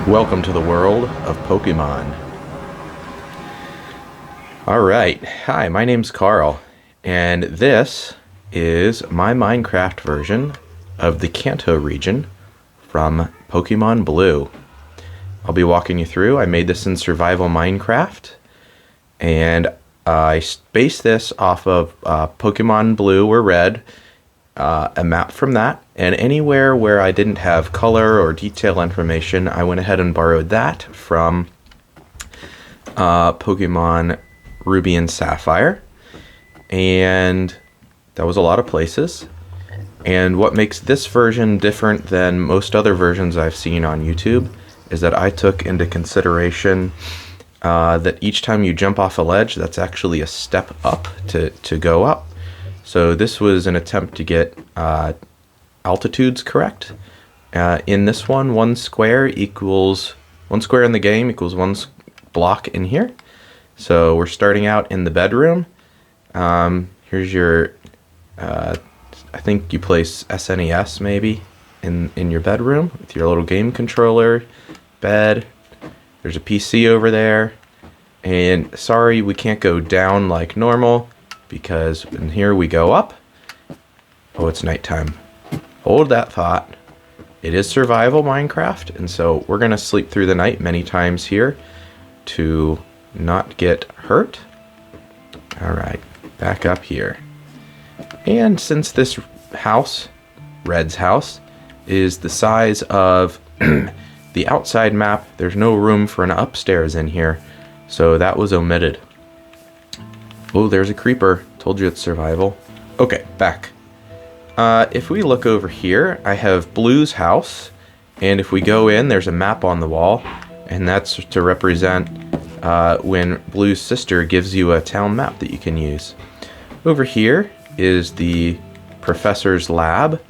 Welcome to the world of Pokemon. Alright, hi, my name's Carl, and this is my Minecraft version of the Kanto region from Pokemon Blue. I'll be walking you through. I made this in survival Minecraft, and I based this off of Pokemon Blue or Red, a map from that, and anywhere where I didn't have color or detail information, I went ahead and borrowed that from Pokemon Ruby and Sapphire, and that was a lot of places. And what makes this version different than most other versions I've seen on YouTube is that I took into consideration that each time you jump off a ledge, that's actually a step up to go up. So this was an attempt to get altitudes correct. In this one, one square in the game equals one block in here. So we're starting out in the bedroom. Here's your, I think you place SNES maybe in your bedroom with your little game controller, bed. There's a PC over there. And sorry, we can't go down like normal, because in here we go up. Oh, it's nighttime. Hold that thought. It is survival Minecraft, and so we're gonna sleep through the night many times here to not get hurt. All right, back up here. And since this house, Red's house, is the size of the outside map, there's no room for an upstairs in here, so that was omitted. Oh, there's a creeper. Told you it's survival. Okay, back. If we look over here, I have Blue's house, and if we go in, there's a map on the wall, and that's to represent when Blue's sister gives you a town map that you can use. Over here is the professor's lab,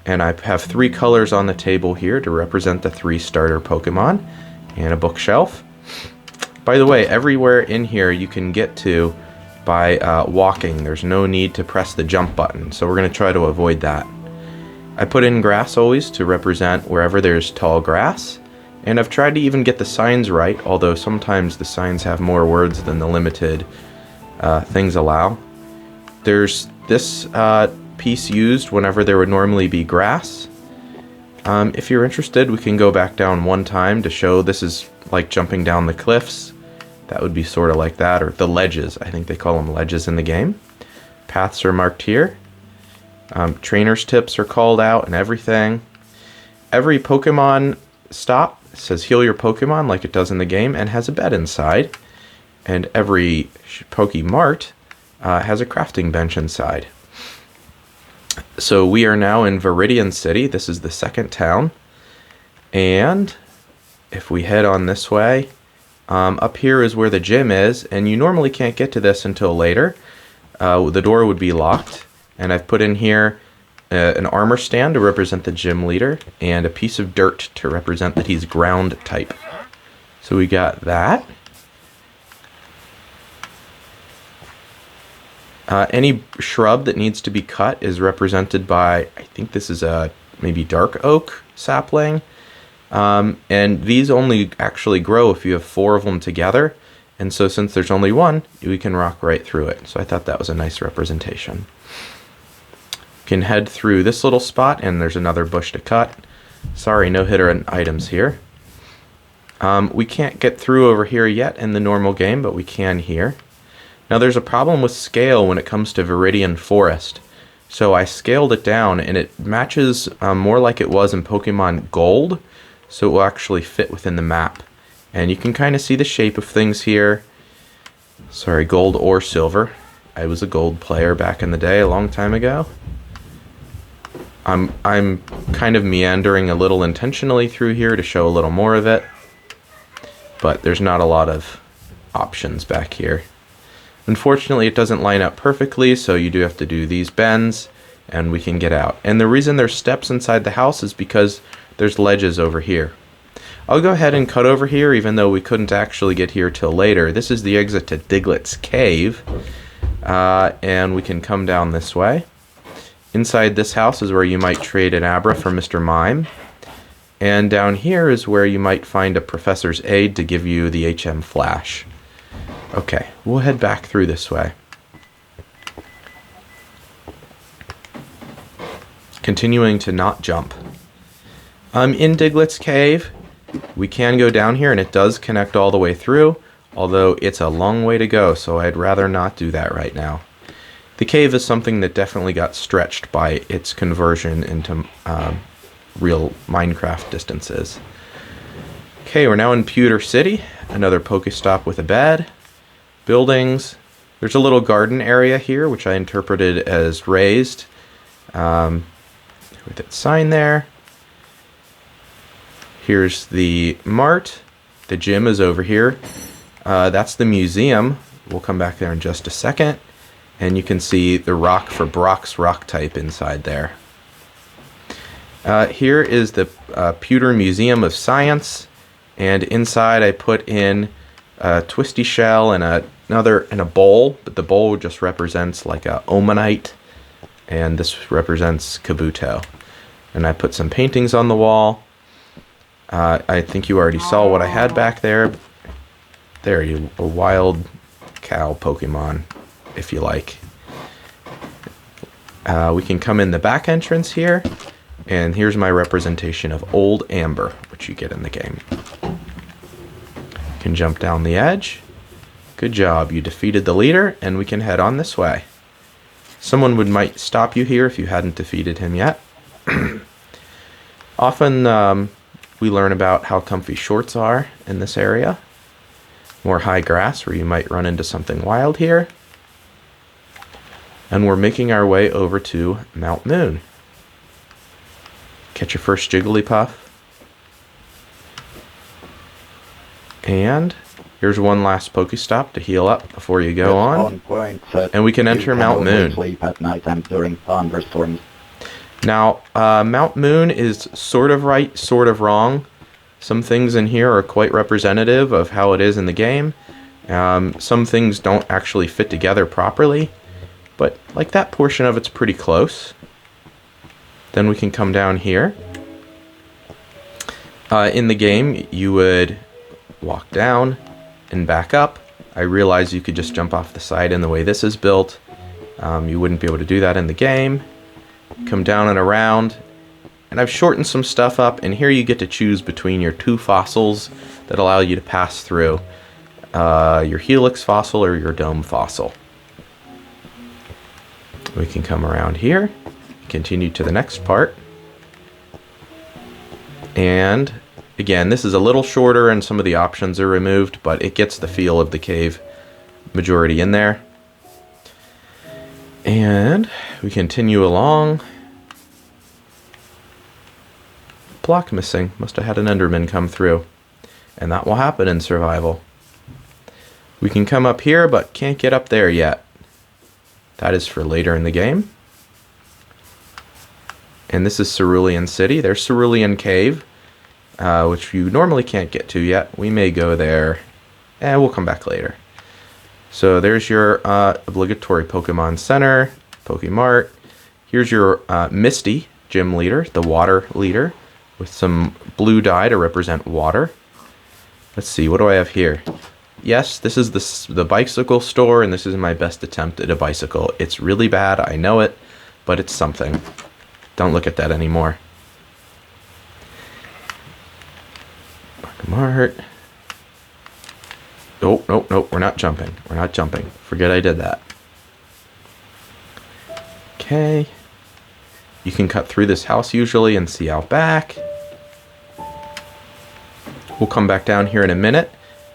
and I have 3 colors on the table here to represent the 3 starter Pokemon, and a bookshelf. By the way, everywhere in here you can get to by walking. There's no need to press the jump button, so we're going to try to avoid that. I put in grass always to represent wherever there's tall grass, and I've tried to even get the signs right, although sometimes the signs have more words than the limited things allow. There's this piece used whenever there would normally be grass. If you're interested, we can go back down one time to show this is like jumping down the cliffs. That would be sort of like that, or the ledges. I think they call them ledges in the game. Paths are marked here. Trainer's tips are called out and everything. Every Pokemon stop says heal your Pokemon like it does in the game and has a bed inside. And every Pokemart has a crafting bench inside. So we are now in Viridian City. This is the second town. And if we head on this way, up here is where the gym is, and you normally can't get to this until later. The door would be locked, and I've put in here an armor stand to represent the gym leader, and a piece of dirt to represent that he's ground type. So we got that. Any shrub that needs to be cut is represented by, I think this is a maybe dark oak sapling. And these only actually grow if you have 4 of them together. And so since there's only one, we can rock right through it. So I thought that was a nice representation. You can head through this little spot, and there's another bush to cut. Sorry, no hitter items here. We can't get through over here yet in the normal game, but we can here. Now there's a problem with scale when it comes to Viridian Forest. So I scaled it down, and it matches more like it was in Pokemon Gold. So it will actually fit within the map. And you can kind of see the shape of things here. Sorry, gold or silver. I was a gold player back in the day, a long time ago. I'm kind of meandering a little intentionally through here to show a little more of it. But there's not a lot of options back here. Unfortunately, it doesn't line up perfectly, so you do have to do these bends, and we can get out. And the reason there's steps inside the house is because there's ledges over here. I'll go ahead and cut over here, even though we couldn't actually get here till later. This is the exit to Diglett's Cave, and we can come down this way. Inside this house is where you might trade an Abra for Mr. Mime. And down here is where you might find a professor's aide to give you the HM flash. Okay, we'll head back through this way. Continuing to not jump. In Diglett's Cave, we can go down here and it does connect all the way through, although it's a long way to go, so I'd rather not do that right now. The cave is something that definitely got stretched by its conversion into real Minecraft distances. Okay, we're now in Pewter City, another Pokestop with a bed, buildings. There's a little garden area here, which I interpreted as raised, with its sign there. Here's the mart. The gym is over here. That's the museum. We'll come back there in just a second. And you can see the rock for Brock's rock type inside there. Here is the Pewter Museum of Science. And inside I put in a twisty shell and a bowl. But the bowl just represents like a omanite. And this represents Kabuto. And I put some paintings on the wall. I think you already saw what I had back there. There, a wild cow Pokemon, if you like. We can come in the back entrance here, and here's my representation of Old Amber, which you get in the game. You can jump down the edge. Good job, you defeated the leader, and we can head on this way. Someone might stop you here if you hadn't defeated him yet. Often we learn about how comfy shorts are in this area. More high grass where you might run into something wild here. And we're making our way over to Mount Moon. Catch your first Jigglypuff. And here's one last Pokestop to heal up before you go on. And we can enter Mount Moon. Sleep at night and during thunderstorms. Now, Mount Moon is sort of right, sort of wrong. Some things in here are quite representative of how it is in the game. Some things don't actually fit together properly, but like that portion of it's pretty close. Then we can come down here. In the game, you would walk down and back up. I realize you could just jump off the side in the way this is built. You wouldn't be able to do that in the game. Come down and around, and I've shortened some stuff up, and here you get to choose between your two fossils that allow you to pass through, your helix fossil or your dome fossil. We can come around here, continue to the next part, and again, this is a little shorter and some of the options are removed, but it gets the feel of the cave majority in there. And we continue along. Block missing. Must have had an Enderman come through. And that will happen in survival. We can come up here, but can't get up there yet. That is for later in the game. And this is Cerulean City. There's Cerulean Cave, which you normally can't get to yet. We may go there, and we'll come back later. So there's your obligatory Pokemon Center, Pokemart. Here's your Misty gym leader, the water leader, with some blue dye to represent water. Let's see, what do I have here? Yes, this is the bicycle store, and this is my best attempt at a bicycle. It's really bad, I know it, but it's something. Don't look at that anymore. Pokemart. Oh, nope, we're not jumping. We're not jumping. Forget I did that. Okay. You can cut through this house usually and see out back. We'll come back down here in a minute.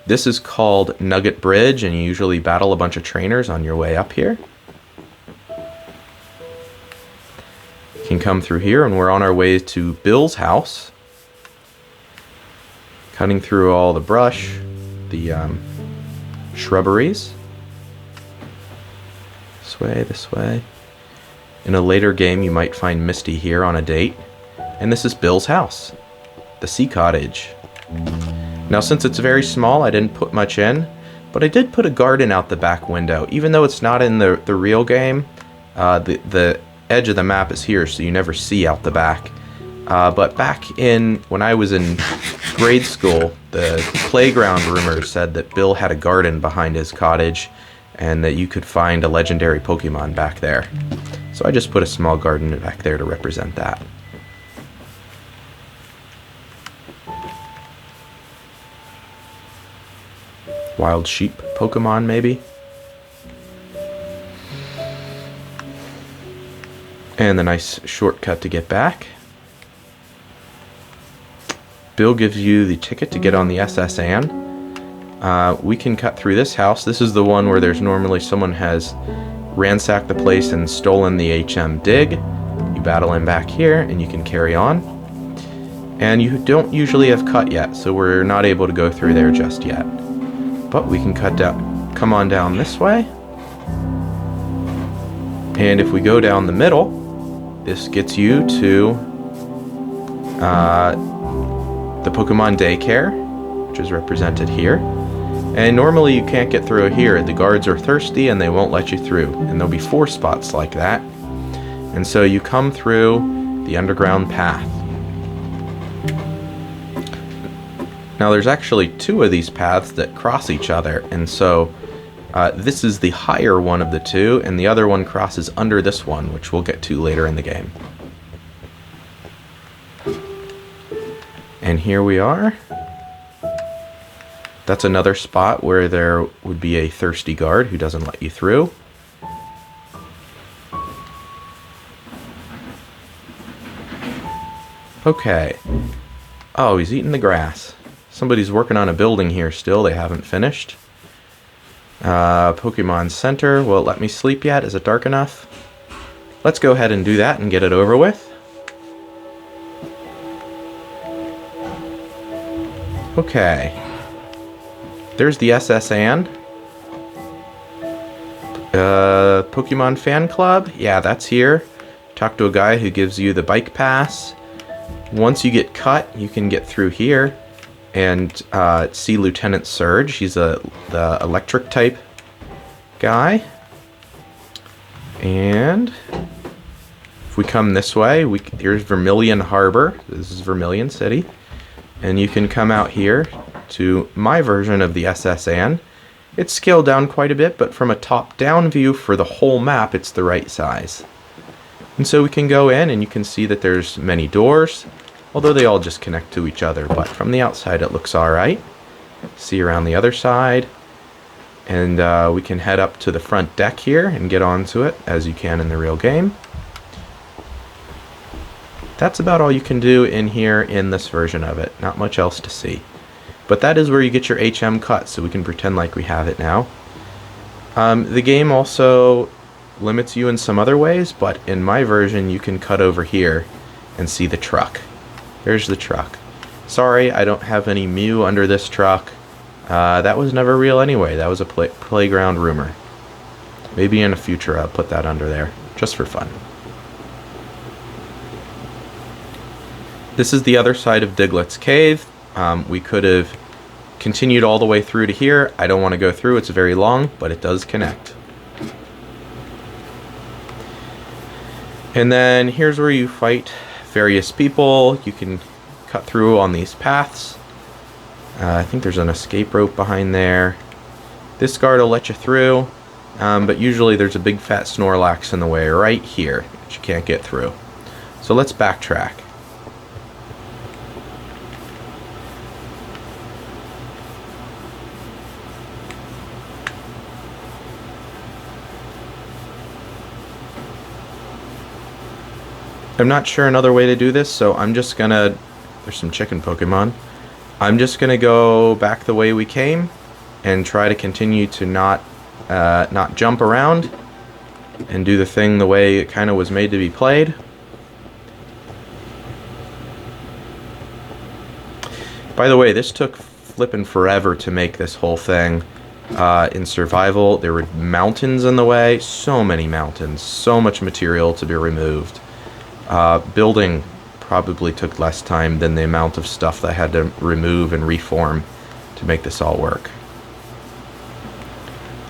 This is called Nugget Bridge, and you usually battle a bunch of trainers on your way up here. You can come through here, and we're on our way to Bill's house. Cutting through all the brush, the shrubberies. This way. In a later game, you might find Misty here on a date. And this is Bill's house, the Sea Cottage. Now, since it's very small, I didn't put much in, but I did put a garden out the back window. Even though it's not in the real game, the edge of the map is here, so you never see out the back. But back in when I was in grade school, the playground rumors said that Bill had a garden behind his cottage and that you could find a legendary Pokemon back there. So I just put a small garden back there to represent that. Wild sheep Pokemon, maybe? And the nice shortcut to get back. Bill gives you the ticket to get on the SS Anne. We can cut through this house. This is the one where there's normally someone has ransacked the place and stolen the HM dig. You battle him back here and you can carry on. And you don't usually have cut yet, so we're not able to go through there just yet. But we can come on down this way. And if we go down the middle, this gets you to the Pokemon Daycare, which is represented here. And normally you can't get through here. The guards are thirsty and they won't let you through. And there'll be 4 spots like that. And so you come through the underground path. Now there's actually 2 of these paths that cross each other. And so this is the higher one of the 2, and the other one crosses under this one, which we'll get to later in the game. And here we are. That's another spot where there would be a thirsty guard who doesn't let you through. Okay. Oh, he's eating the grass. Somebody's working on a building here still. They haven't finished. Pokemon Center. Will it let me sleep yet? Is it dark enough? Let's go ahead and do that and get it over with. Okay. There's the SS Anne. Pokemon Fan Club. Yeah, that's here. Talk to a guy who gives you the bike pass. Once you get cut, you can get through here and see Lieutenant Surge. He's the electric type guy. And if we come this way, here's Vermilion Harbor. This is Vermilion City. And you can come out here to my version of the SS Anne. It's scaled down quite a bit, but from a top-down view for the whole map, it's the right size. And so we can go in and you can see that there's many doors, although they all just connect to each other, but from the outside it looks alright. See around the other side, and we can head up to the front deck here and get onto it, as you can in the real game. That's about all you can do in here in this version of it. Not much else to see. But that is where you get your HM cut, so we can pretend like we have it now. The game also limits you in some other ways, but in my version you can cut over here and see the truck. There's the truck. Sorry, I don't have any Mew under this truck. That was never real anyway. That was a playground rumor. Maybe in the future I'll put that under there, just for fun. This is the other side of Diglett's Cave. We could have continued all the way through to here. I don't want to go through, it's very long, but it does connect. And then here's where you fight various people. You can cut through on these paths. I think there's an escape rope behind there. This guard will let you through, but usually there's a big fat Snorlax in the way right here that you can't get through. So let's backtrack. I'm not sure another way to do this, so I'm just gonna... There's some chicken Pokemon. I'm just gonna go back the way we came and try to continue to not jump around and do the thing the way it kind of was made to be played. By the way, this took flippin' forever to make this whole thing. In survival, there were mountains in the way, so many mountains, so much material to be removed. Building probably took less time than the amount of stuff that I had to remove and reform to make this all work.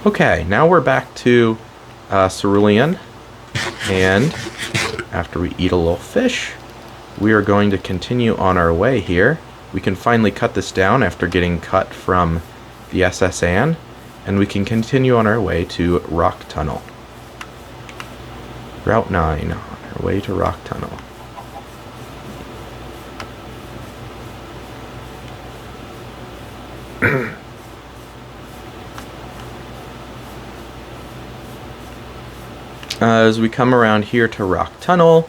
Okay, now we're back to Cerulean, and after we eat a little fish, we are going to continue on our way here. We can finally cut this down after getting cut from the SS Anne, and we can continue on our way to Rock Tunnel. Route 9, on our way to Rock Tunnel. As we come around here to Rock Tunnel,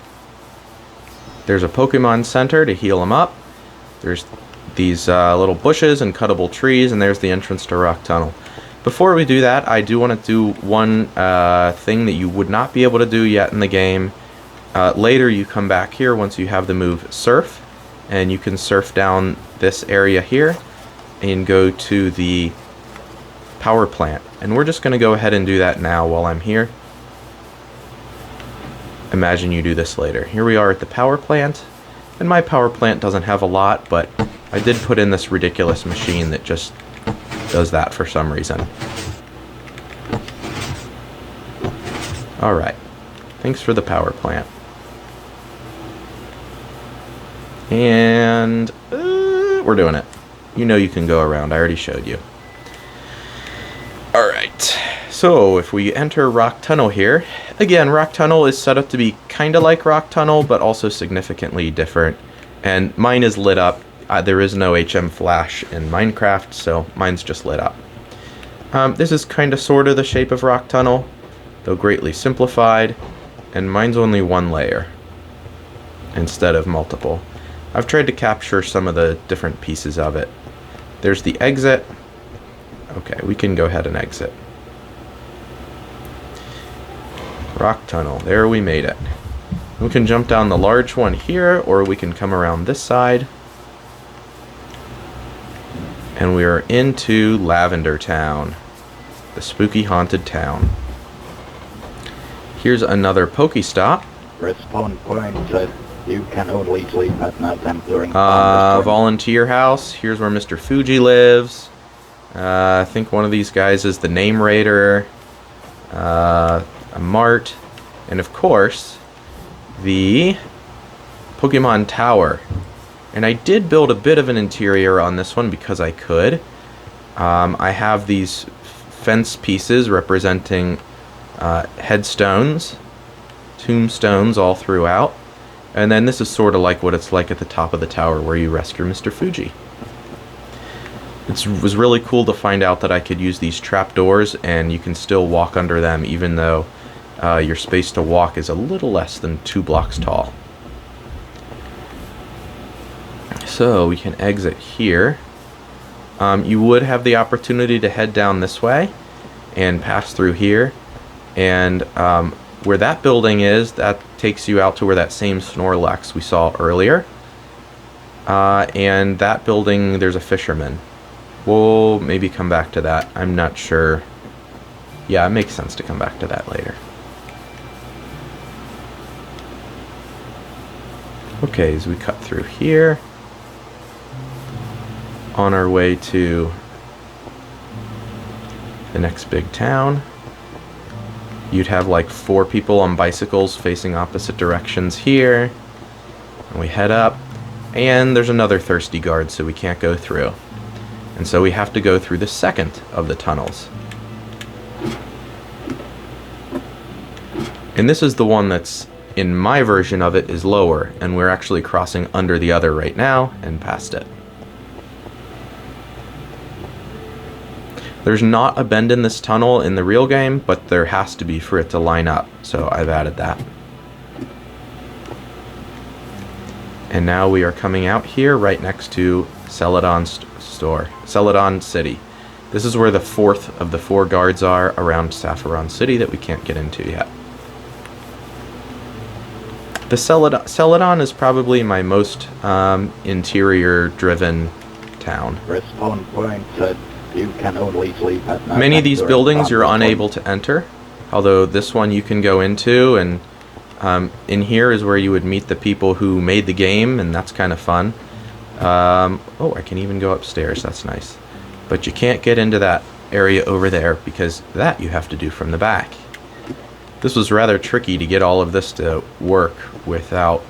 there's a Pokemon Center to heal them up. There's these little bushes and cuttable trees, and there's the entrance to Rock Tunnel. Before we do that, I do want to do one thing that you would not be able to do yet in the game. Later, you come back here once you have the move Surf, and you can surf down this area here and go to the power plant. And we're just going to go ahead and do that now while I'm here. Imagine you do this later. Here we are at the power plant, and my power plant doesn't have a lot, but I did put in this ridiculous machine that just does that for some reason. Alright, thanks for the power plant. And we're doing it. You know you can go around, I already showed you. Alright, so if we enter Rock Tunnel here, again, Rock Tunnel is set up to be kind of like Rock Tunnel, but also significantly different. And mine is lit up. There is no HM flash in Minecraft, so mine's just lit up. This is kind of sort of the shape of Rock Tunnel, though greatly simplified, and mine's only one layer instead of multiple. I've tried to capture some of the different pieces of it. There's the exit. Okay, we can go ahead and exit. Rock Tunnel, there we made it. We can jump down the large one here, or we can come around this side. And we are into Lavender Town, the spooky haunted town. Here's another Pokestop. Respawn point said you can only sleep at night and during volunteer house. Here's where Mr. Fuji lives. I think one of these guys is the Name Raider. A mart. And of course, the Pokemon Tower. And I did build a bit of an interior on this one because I could. I have these fence pieces representing headstones, tombstones all throughout. And then this is sort of like what it's like at the top of the tower where you rescue Mr. Fuji. It was really cool to find out that I could use these trapdoors and you can still walk under them even though your space to walk is a little less than 2 blocks tall. So we can exit here. You would have the opportunity to head down this way and pass through here. And where that building is, that takes you out to where that same Snorlax we saw earlier. And that building, there's a fisherman. We'll maybe come back to that. I'm not sure. Yeah, it makes sense to come back to that later. Okay, as we cut through here, on our way to the next big town, you'd have like 4 people on bicycles facing opposite directions here. And we head up, and there's another thirsty guard, so we can't go through. And so we have to go through the second of the tunnels. And this is the one that's, in my version of it, is lower, and we're actually crossing under the other right now and past it. There's not a bend in this tunnel in the real game, but there has to be for it to line up, so I've added that. And now we are coming out here right next to Celadon store, Celadon City. This is where the 4th of the 4 guards are around Sapphire City that we can't get into yet. The Celadon is probably my most interior-driven town. Respawn point said you can only sleep at night. Many of these buildings you're unable to enter, although this one you can go into, and in here is where you would meet the people who made the game, and that's kind of fun. Oh, I can even go upstairs, that's nice. But you can't get into that area over there because that you have to do from the back. This was rather tricky to get all of this to work without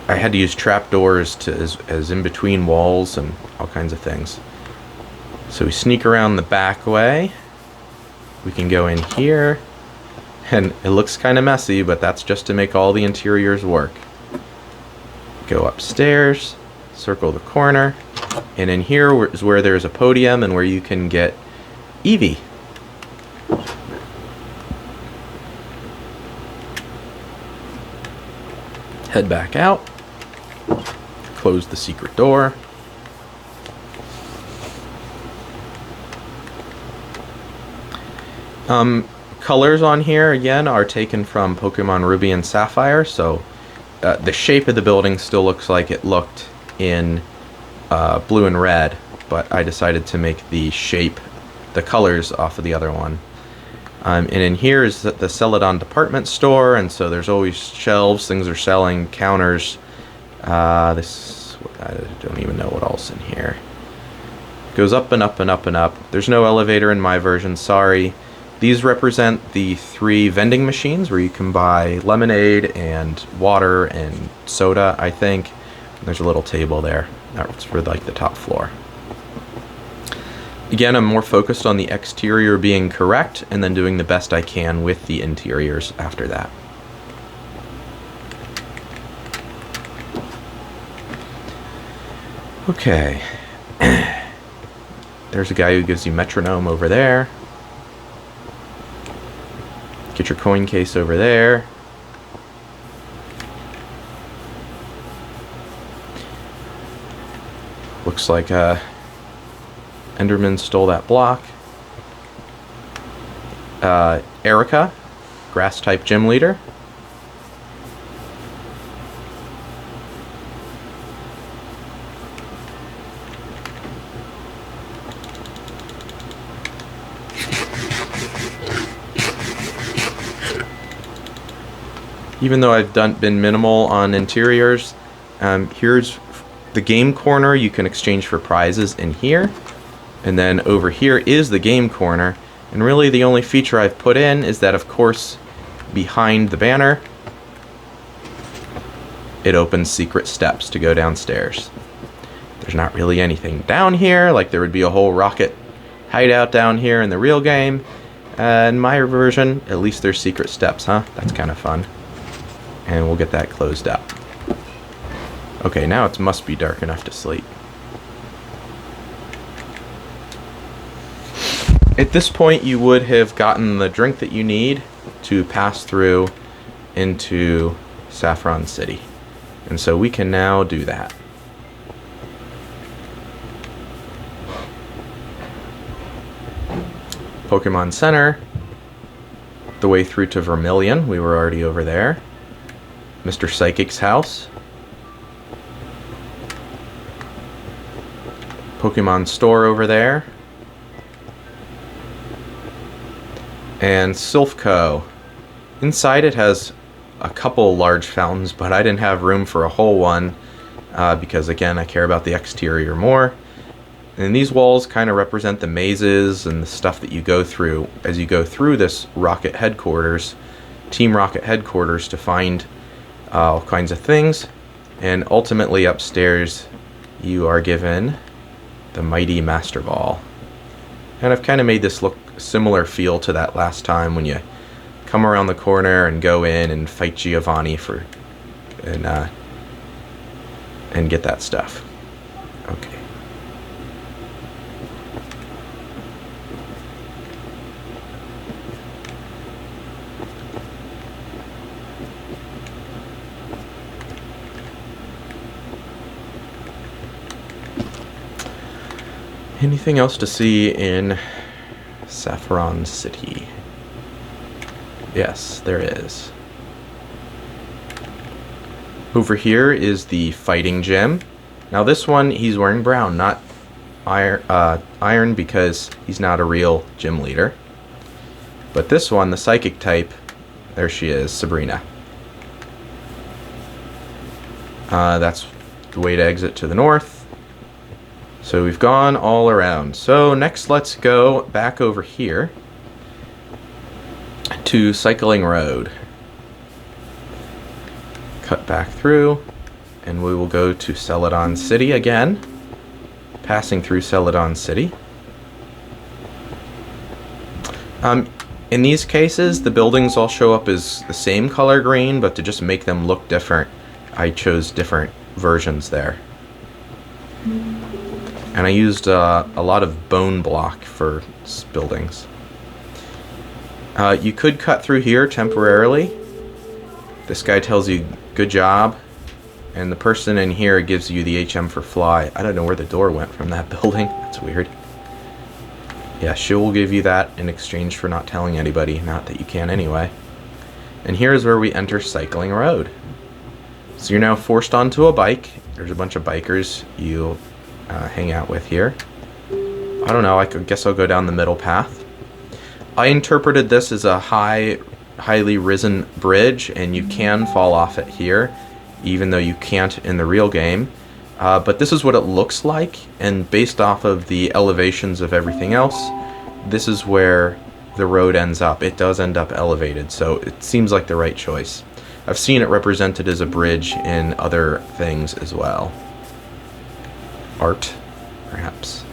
I had to use trapdoors to as in between walls and all kinds of things. So we sneak around the back way. We can go in here, and it looks kind of messy, but that's just to make all the interiors work. Go upstairs, circle the corner, and in here is where there's a podium and where you can get Eevee. Head back out, close the secret door. Colors on here again are taken from Pokemon Ruby and Sapphire, so the shape of the building still looks like it looked in blue and red, but I decided to make the shape, the colors off of the other one. And in here is the Celadon department store, and so there's always shelves, things are selling, counters. I don't even know what else in here. Goes up and up and up and up. There's no elevator in my version, sorry. These represent the 3 vending machines where you can buy lemonade and water and soda, I think. And there's a little table there. That's for like the top floor. Again, I'm more focused on the exterior being correct and then doing the best I can with the interiors after that. Okay. There's a guy who gives you metronome over there. Get your coin case over there. Looks like Enderman stole that block. Erica, grass type gym leader. Even though I've been minimal on interiors, here's the game corner you can exchange for prizes in here. And then over here is the game corner. And really the only feature I've put in is that, of course, behind the banner, it opens secret steps to go downstairs. There's not really anything down here, like there would be a whole rocket hideout down here in the real game. In my version, at least there's secret steps, huh? That's kind of fun. And we'll get that closed up. Okay, now it must be dark enough to sleep. At this point, you would have gotten the drink that you need to pass through into Saffron City. And so we can now do that. Pokemon Center. The way through to Vermilion. We were already over there. Mr. Psychic's house. Pokemon store over there. And Silphco. Inside it has a couple large fountains, but I didn't have room for a whole one because, again, I care about the exterior more. And these walls kind of represent the mazes and the stuff that you go through as you go through this Rocket headquarters, Team Rocket headquarters, to find all kinds of things. And ultimately upstairs you are given the mighty Master Ball. And I've kind of made this look similar feel to that last time when you come around the corner and go in and fight Giovanni and get that stuff. Okay. Anything else to see in Saffron City? Yes, there is. Over here is the fighting gym. Now this one, he's wearing brown, not iron because he's not a real gym leader. But this one, the psychic type, there she is, Sabrina. That's the way to exit to the north. So we've gone all around. So next let's go back over here to Cycling Road. Cut back through. and we will go to Celadon City again, passing through Celadon City. In these cases, the buildings all show up as the same color green, but to just make them look different, I chose different versions there. And I used a lot of bone block for buildings. You could cut through here temporarily. This guy tells you, good job. And the person in here gives you the HM for fly. I don't know where the door went from that building. That's weird. Yeah, she will give you that in exchange for not telling anybody. Not that you can anyway. And here's where we enter Cycling Road. So you're now forced onto a bike. There's a bunch of bikers you hang out with here. I don't know, guess I'll go down the middle path. I interpreted this as a highly risen bridge, and you can fall off it here, even though you can't in the real game. But this is what it looks like, and based off of the elevations of everything else, this is where the road ends up. It does end up elevated, so it seems like the right choice. I've seen it represented as a bridge in other things as well. Art, perhaps.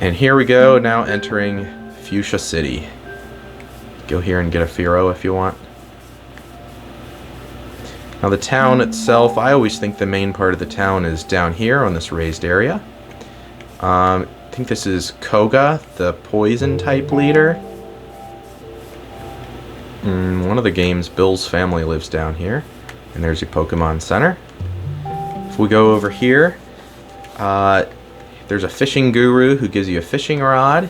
And here we go, now entering Fuchsia City. Go here and get a Firo if you want. Now the town itself, I always think the main part of the town is down here on this raised area. I think this is Koga, the poison type leader. One of the games, Bill's family lives down here. And there's your Pokemon Center. If we go over here, there's a fishing guru who gives you a fishing rod.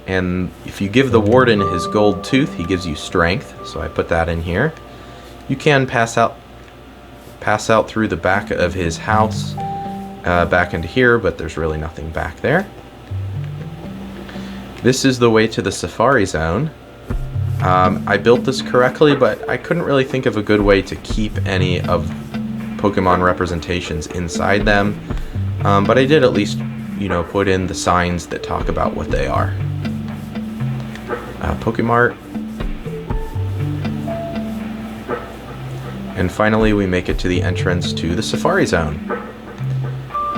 And if you give the warden his gold tooth, he gives you strength. So I put that in here. You can pass out through the back of his house back into here, but there's really nothing back there. This is the way to the Safari Zone. I built this correctly, but I couldn't really think of a good way to keep any of Pokemon representations inside them. But I did at least, put in the signs that talk about what they are. Pokemart. And finally, we make it to the entrance to the Safari Zone.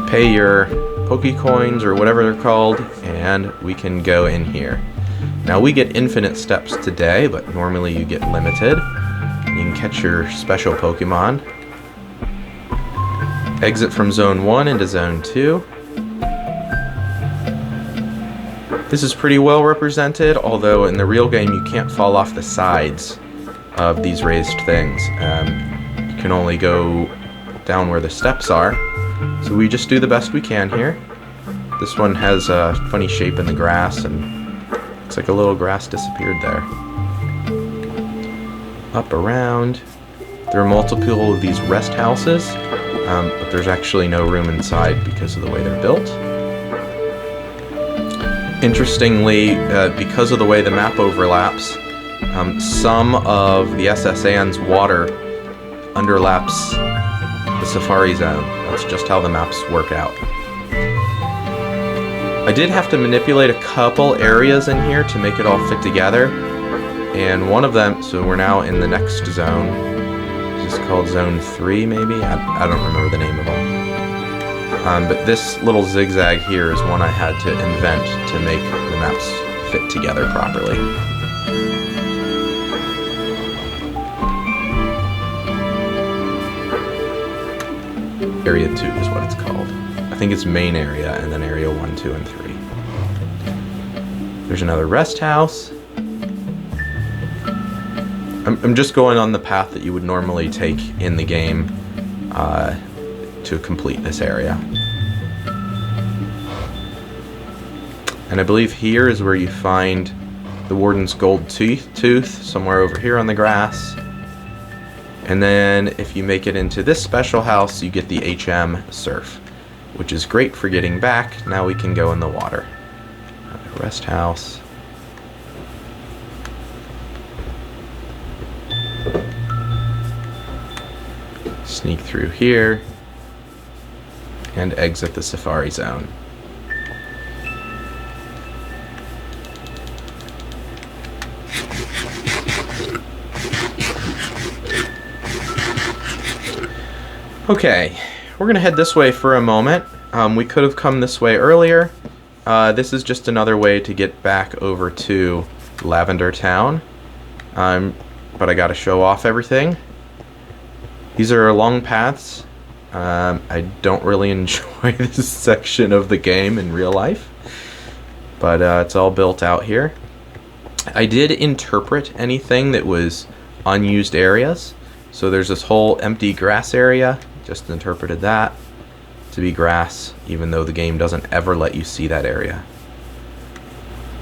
Pay your Pokecoins or whatever they're called, and we can go in here. Now, we get infinite steps today, but normally you get limited. You can catch your special Pokemon. Exit from Zone 1 into Zone 2. This is pretty well represented, although in the real game you can't fall off the sides of these raised things. You can only go down where the steps are. So we just do the best we can here. This one has a funny shape in the grass, and looks like a little grass disappeared there. Up around. There are multiple of these rest houses, but there's actually no room inside because of the way they're built. Interestingly, because of the way the map overlaps, some of the SS Anne's water underlaps the Safari Zone. That's just how the maps work out. I did have to manipulate a couple areas in here to make it all fit together. And one of them, so we're now in the next zone. Is this called Zone 3 maybe? I don't remember the name of them. But this little zigzag here is one I had to invent to make the maps fit together properly. Area 2 is what it's called. I think it's main area and then area 1, 2, and 3. There's another rest house. I'm just going on the path that you would normally take in the game to complete this area. And I believe here is where you find the Warden's gold tooth, somewhere over here on the grass. And then if you make it into this special house, you get the HM Surf, which is great for getting back. Now we can go in the water. Rest house. Sneak through here and exit the Safari Zone. Okay, we're gonna head this way for a moment. We could have come this way earlier. This is just another way to get back over to Lavender Town. But I gotta show off everything. These are long paths. I don't really enjoy this section of the game in real life, but it's all built out here. I did interpret anything that was unused areas. So there's this whole empty grass area, just interpreted that to be grass, even though the game doesn't ever let you see that area.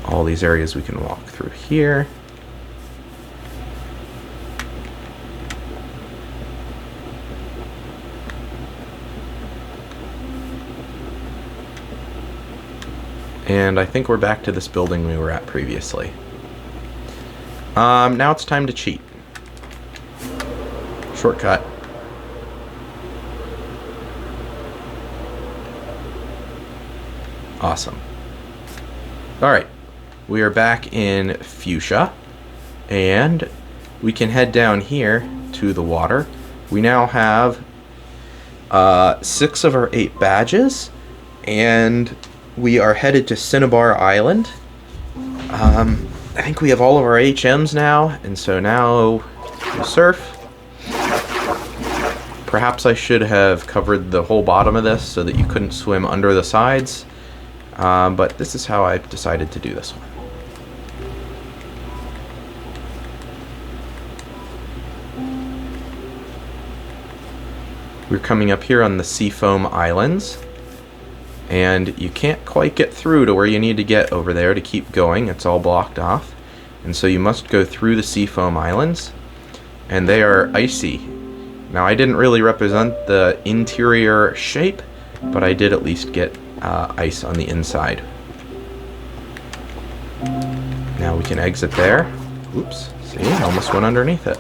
All these areas we can walk through here. And I think we're back to this building we were at previously. Now it's time to cheat. Shortcut. Awesome. Alright, we are back in Fuchsia, and we can head down here to the water. We now have 6 of our 8 badges, and we are headed to Cinnabar Island. I think we have all of our HMs now, and so now we surf. Perhaps I should have covered the whole bottom of this so that you couldn't swim under the sides, but this is how I decided to do this one. We're coming up here on the Seafoam Islands, and you can't quite get through to where you need to get over there to keep going. It's all blocked off, and so you must go through the Seafoam Islands, and they are icy. Now, I didn't really represent the interior shape, but I did at least get ice on the inside. Now we can exit there. Oops, see, I almost went underneath it.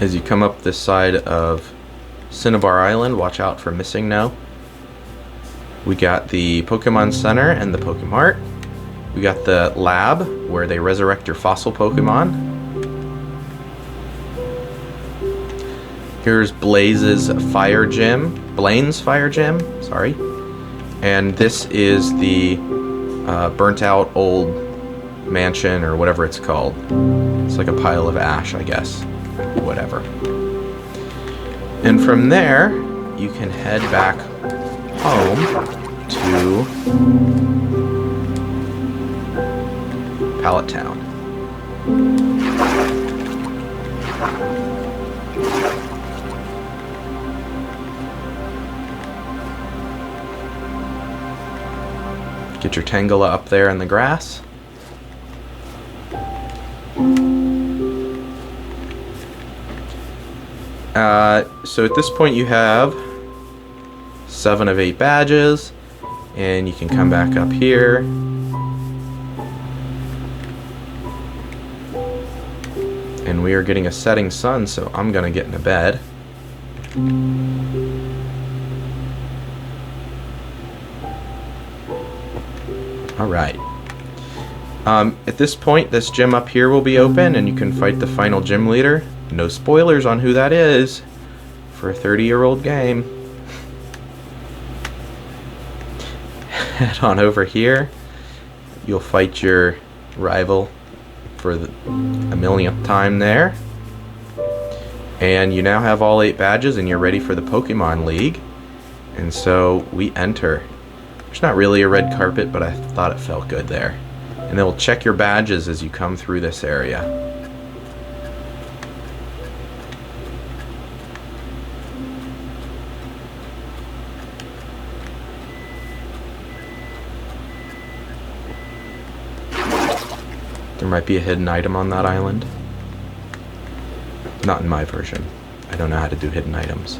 As you come up this side of Cinnabar Island, watch out for Missing No. We got the Pokemon Center and the Pokemart. We got the lab where they resurrect your fossil Pokemon. Here's Blaine's Fire Gym, sorry. And this is the burnt out old mansion or whatever it's called. It's like a pile of ash, I guess. Whatever. And from there, you can head back home to Pallet Town. Get your Tangela up there in the grass. So at this point you have 7 of 8 badges, and you can come back up here. And we are getting a setting sun, so I'm gonna get into bed. Alright. At this point, this gym up here will be open, and you can fight the final gym leader. No spoilers on who that is for a 30-year-old game. Head on over here. You'll fight your rival for the 1,000,000th time there. And you now have all 8 badges, and you're ready for the Pokemon League. And so we enter. There's not really a red carpet, but I thought it felt good there. And they'll check your badges as you come through this area. There might be a hidden item on that island. Not in my version. I don't know how to do hidden items.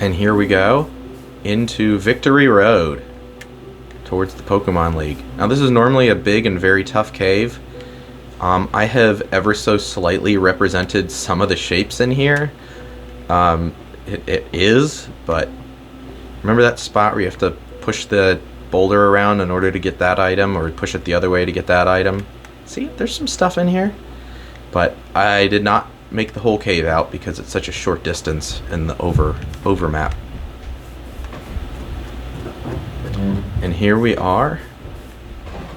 And here we go into Victory Road towards the Pokemon League. Now this is normally a big and very tough cave. I have ever so slightly represented some of the shapes in here It is, but remember that spot where you have to push the boulder around in order to get that item, or push it the other way to get that item? See, there's some stuff in here, but I did not make the whole cave out because it's such a short distance in the over map. And here we are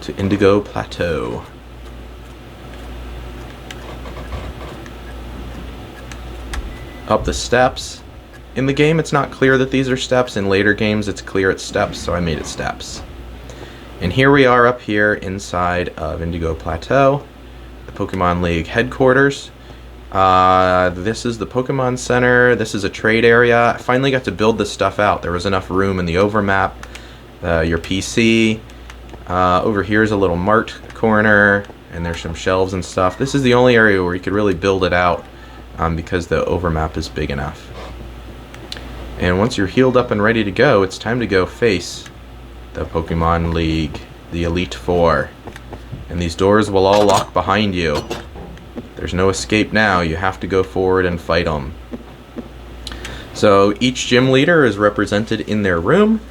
to Indigo Plateau. Up the steps. In the game, it's not clear that these are steps. In later games, it's clear it's steps, so I made it steps. And here we are up here inside of Indigo Plateau, the Pokemon League headquarters. This is the Pokemon Center. This is a trade area. I finally got to build this stuff out. There was enough room in the overmap. Your PC. Over here is a little mart corner, and there's some shelves and stuff. This is the only area where you could really build it out because the overmap is big enough. And once you're healed up and ready to go, it's time to go face the Pokemon League, the Elite Four. And these doors will all lock behind you. There's no escape now. You have to go forward and fight them. So each gym leader is represented in their room.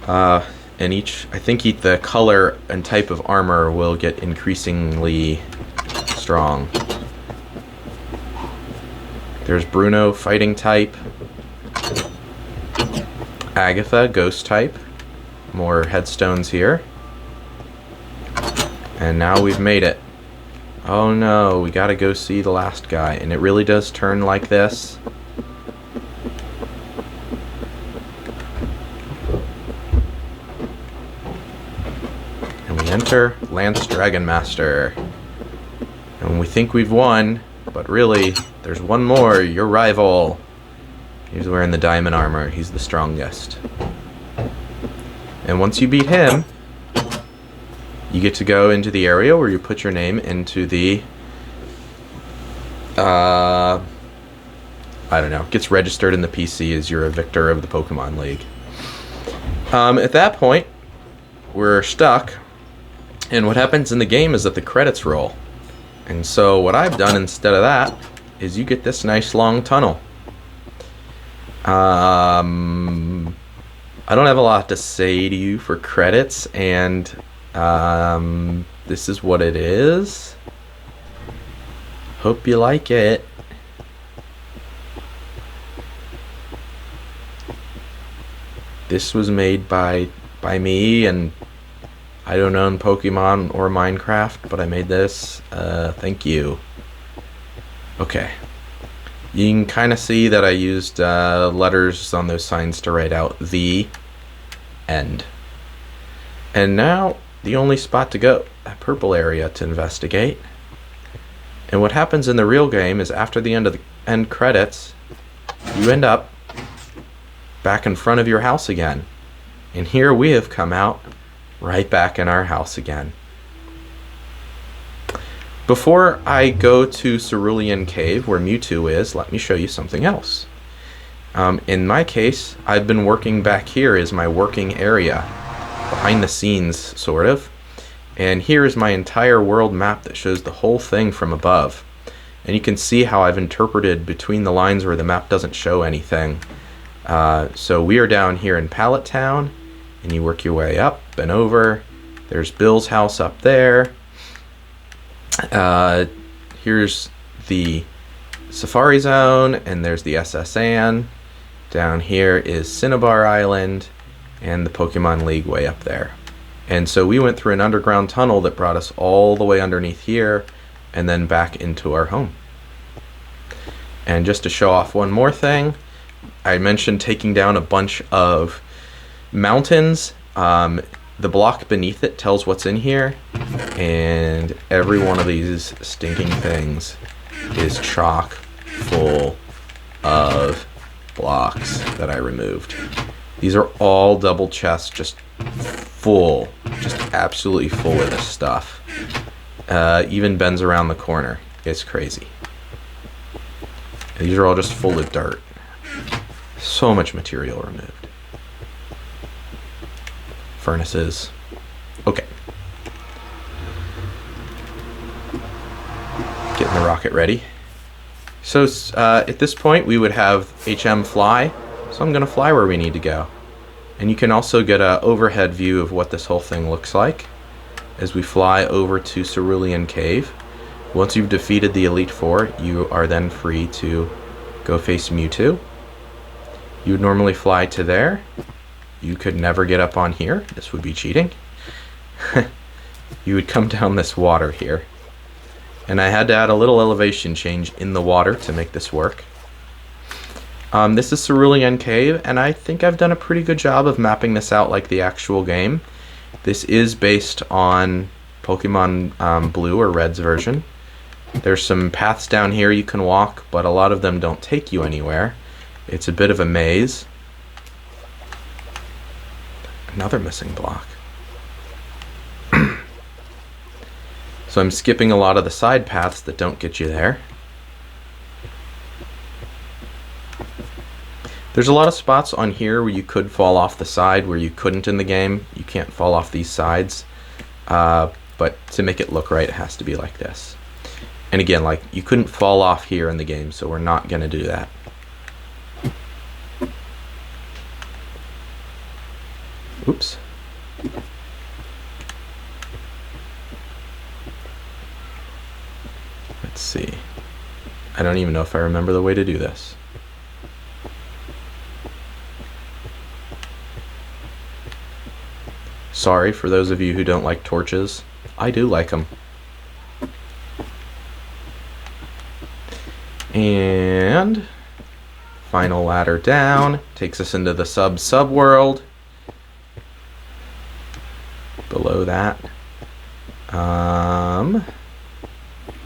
And I think the color and type of armor will get increasingly strong. There's Bruno, fighting type. Agatha, ghost type. More headstones here. And now we've made it. Oh no, we gotta go see the last guy. And it really does turn like this. And we enter Lance Dragon Master. And we think we've won, but really, there's one more, your rival. He's wearing the diamond armor. He's the strongest. And once you beat him, you get to go into the area where you put your name into the I don't know, gets registered in the PC as you're a victor of the Pokemon League. At that point, we're stuck, and what happens in the game is that the credits roll. And so what I've done instead of that is you get this nice long tunnel. I don't have a lot to say to you for credits, and this is what it is. Hope you like it. This was made by me, and I don't own Pokemon or Minecraft, but I made this. Thank you. Okay. You can kind of see that I used letters on those signs to write out the end. And now, the only spot to go, that purple area to investigate. And what happens in the real game is after the end credits, you end up back in front of your house again. And here we have come out right back in our house again. Before I go to Cerulean Cave, where Mewtwo is, let me show you something else. In my case, I've been working back here as my working area, behind the scenes, sort of. And here is my entire world map that shows the whole thing from above. And you can see how I've interpreted between the lines where the map doesn't show anything. So we are down here in Pallet Town, and you work your way up and over. There's Bill's house up there. Here's the Safari Zone, and there's the SS Anne. Down here is Cinnabar Island, and the Pokemon League way up there. And so we went through an underground tunnel that brought us all the way underneath here, and then back into our home. And just to show off one more thing, I mentioned taking down a bunch of mountains. The block beneath it tells what's in here, and every one of these stinking things is chock full of blocks that I removed. These are all double chests, just full, just absolutely full of this stuff. Even bends around the corner. It's crazy. These are all just full of dirt. So much material removed. Furnaces. Okay. Getting the rocket ready. So at this point, we would have HM fly. So I'm going to fly where we need to go. And you can also get an overhead view of what this whole thing looks like as we fly over to Cerulean Cave. Once you've defeated the Elite Four, you are then free to go face Mewtwo. You would normally fly to there. You could never get up on here. This would be cheating. You would come down this water here. And I had to add a little elevation change in the water to make this work. This is Cerulean Cave, and I think I've done a pretty good job of mapping this out like the actual game. This is based on Pokemon Blue or Red's version. There's some paths down here you can walk, but a lot of them don't take you anywhere. It's a bit of a maze. Another missing block. So I'm skipping a lot of the side paths that don't get you there. There's a lot of spots on here where you could fall off the side where you couldn't in the game. You can't fall off these sides. But to make it look right, it has to be like this. And again, like, you couldn't fall off here in the game, so we're not going to do that. Oops. Let's see. I don't even know if I remember the way to do this. Sorry for those of you who don't like torches. I do like them. And final ladder down takes us into the sub world. Below that,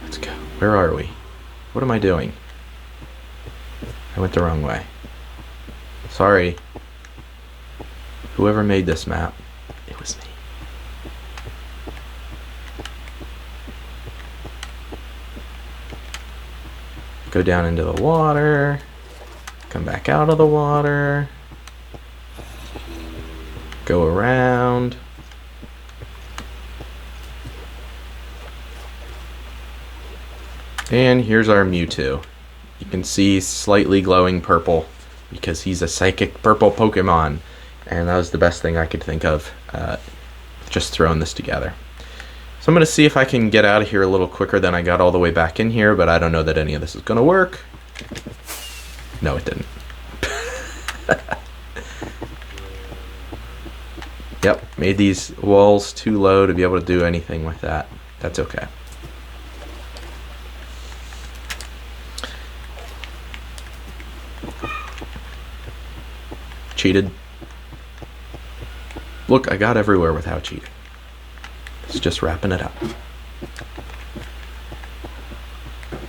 let's go. Where are we? What am I doing? I went the wrong way. Sorry. Whoever made this map, it was me. Go down into the water, come back out of the water, go around. And here's our Mewtwo. You can see slightly glowing purple because he's a psychic purple Pokemon. And that was the best thing I could think of just throwing this together. So I'm going to see if I can get out of here a little quicker than I got all the way back in here, but I don't know that any of this is going to work. No, it didn't. Yep, made these walls too low to be able to do anything with that. That's okay. Cheated. Look, I got everywhere without cheating. It's just wrapping it up.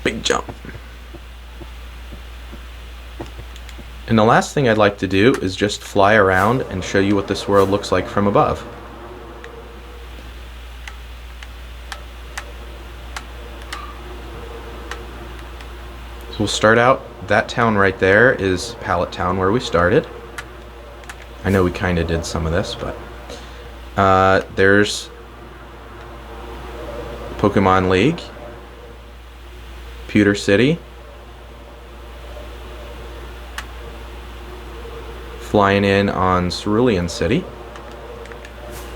Big jump. And the last thing I'd like to do is just fly around and show you what this world looks like from above. So we'll start out, that town right there is Pallet Town where we started. I know we kind of did some of this, but there's Pokemon League, Pewter City, flying in on Cerulean City.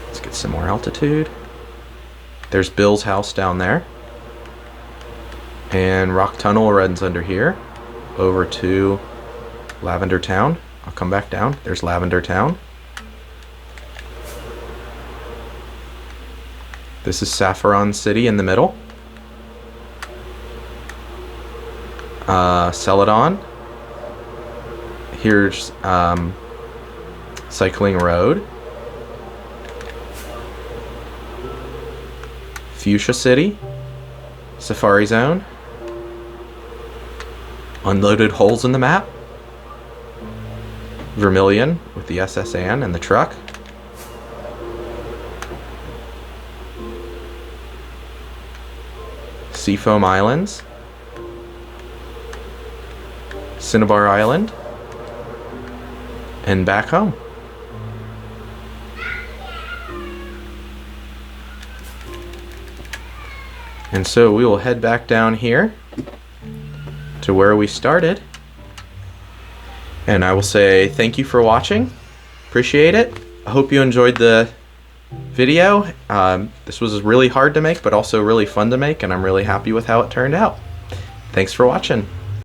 Let's get some more altitude. There's Bill's house down there. And Rock Tunnel runs under here over to Lavender Town. I'll come back down. There's Lavender Town. This is Saffron City in the middle. Celadon. Here's Cycling Road. Fuchsia City. Safari Zone. Unloaded holes in the map. Vermilion with the SS Anne and the truck. Seafoam Islands. Cinnabar Island. And back home. And so we will head back down here to where we started. And I will say thank you for watching. Appreciate it. I hope you enjoyed the video. This was really hard to make, but also really fun to make, and I'm really happy with how it turned out. Thanks for watching.